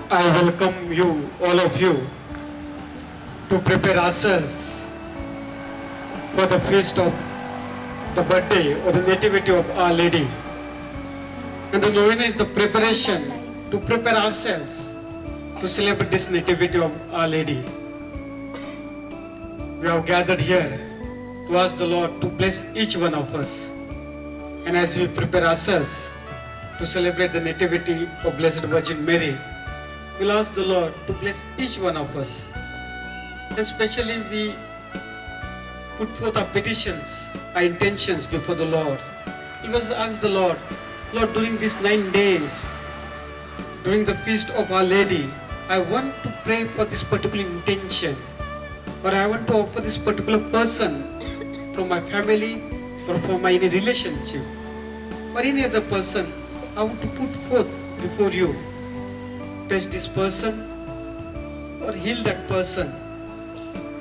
I welcome you, all of you, to prepare ourselves for the feast of the birthday or the nativity of Our Lady. And the novena is the preparation to prepare ourselves to celebrate this nativity of Our Lady. We have gathered here to ask the Lord to bless each one of us. And as we prepare ourselves to celebrate the nativity of Blessed Virgin Mary, we'll ask the Lord to bless each one of us. Especially we put forth our petitions, our intentions before the Lord. We must ask the Lord, Lord, during these 9 days, during the feast of Our Lady, I want to pray for this particular intention, or I want to offer this particular person from my family or from my any relationship or any other person. I want to put forth before you. Touch this person or heal that person.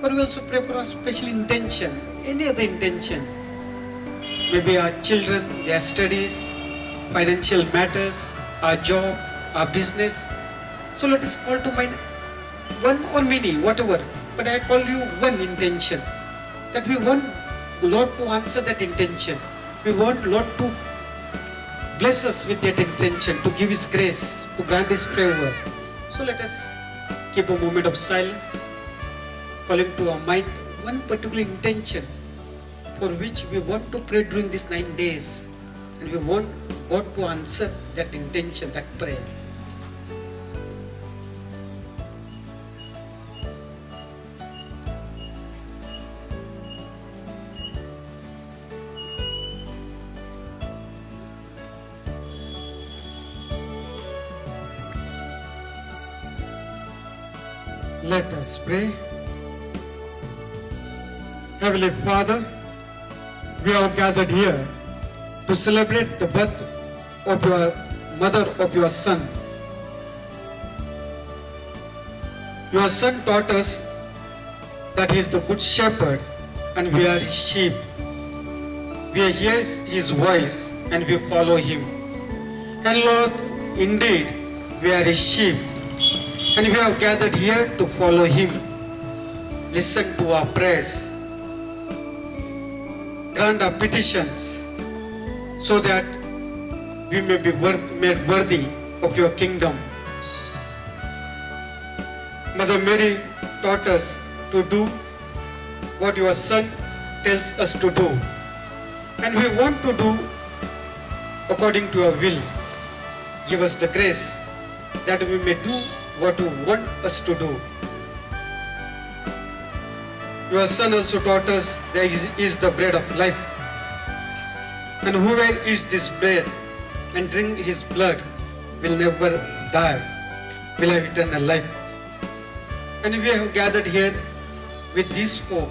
Or we also pray for a special intention, any other intention. Maybe our children, their studies, financial matters, our job, our business. So let us call to mind one or many, whatever. But I call you one intention. That we want Lord to answer that intention. We want Lord to bless us with that intention, to give His grace, to grant His favor. So let us keep a moment of silence, calling to our mind one particular intention for which we want to pray during these 9 days. And we want God to answer that intention, that prayer. Let us pray. Heavenly Father, we are gathered here to celebrate the birth of your mother, of your Son. Your Son taught us that He is the Good Shepherd and we are His sheep. We hear His voice and we follow Him. And Lord, indeed, we are His sheep. And we have gathered here to follow Him. Listen to our prayers. Grant our petitions so that we may be made worthy of your kingdom. Mother Mary taught us to do what your Son tells us to do. And we want to do according to your will. Give us the grace that we may do what you want us to do. Your Son also taught us that He is the bread of life. And whoever eats this bread and drink His blood will never die, will have eternal life. And we have gathered here with this hope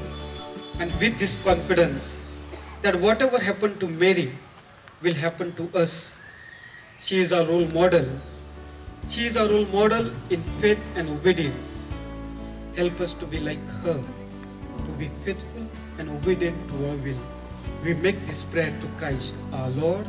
and with this confidence that whatever happened to Mary will happen to us. She is our role model. She is our role model in faith and obedience. Help us to be like her, to be faithful and obedient to our will. We make this prayer to Christ our Lord.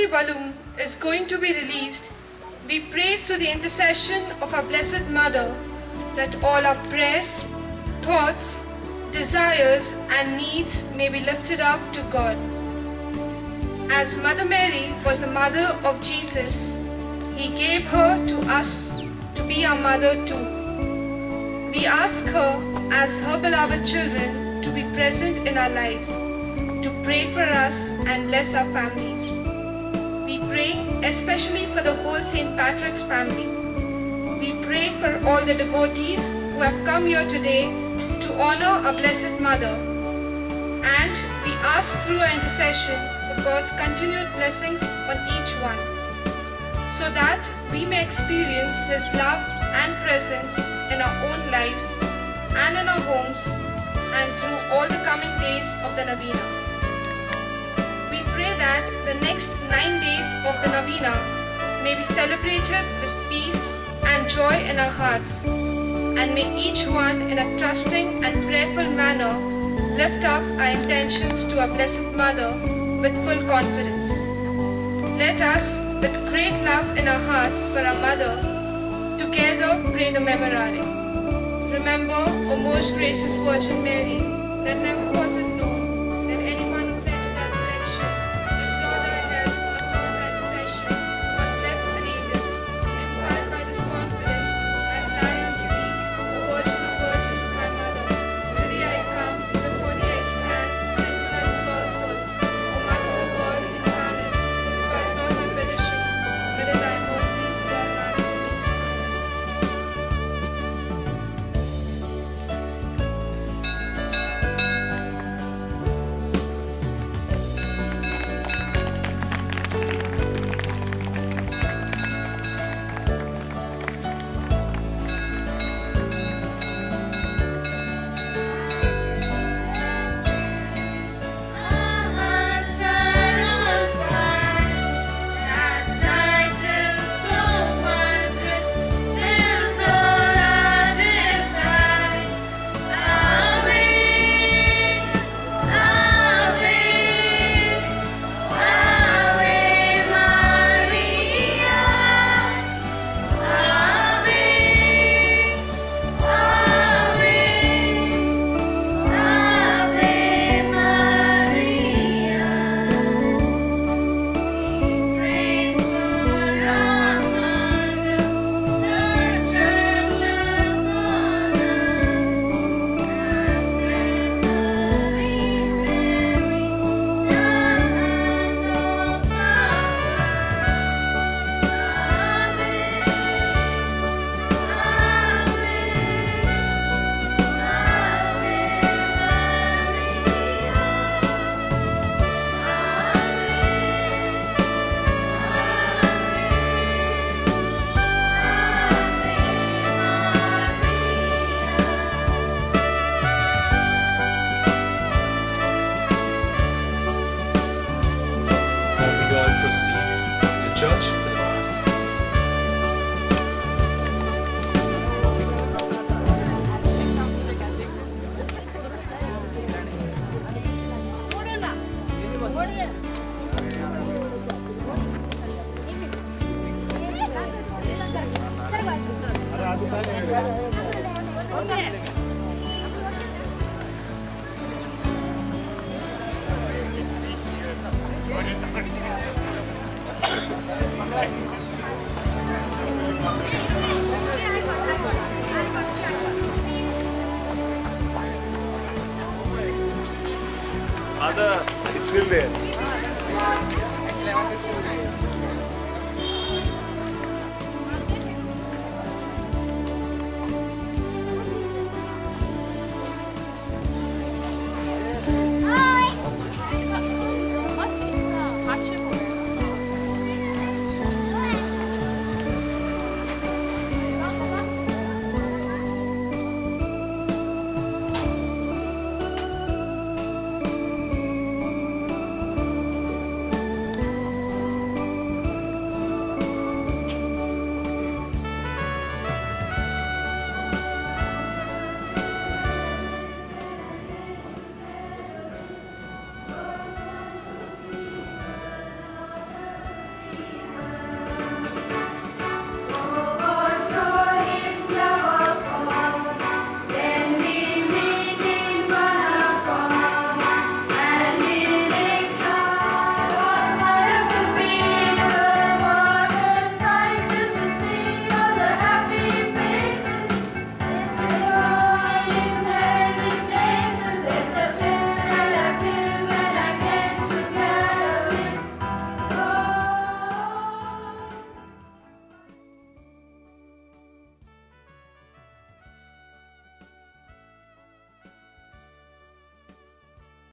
anniversary balloon is going to be released, we pray through the intercession of our Blessed Mother that all our prayers, thoughts, desires and needs may be lifted up to God. As Mother Mary was the mother of Jesus, He gave her to us to be our mother too. We ask her as her beloved children to be present in our lives, to pray for us and bless our families. We pray especially for the whole St. Patrick's family. We pray for all the devotees who have come here today to honor our Blessed Mother. And we ask through our intercession for God's continued blessings on each one, so that we may experience His love and presence in our own lives and in our homes and through all the coming days of the Novena. We pray that the next 9 days of the Novena may be celebrated with peace and joy in our hearts, and may each one in a trusting and prayerful manner lift up our intentions to our Blessed Mother with full confidence. Let us, with great love in our hearts for our Mother, together pray the Memorare. Remember, O most gracious Virgin Mary, that never was it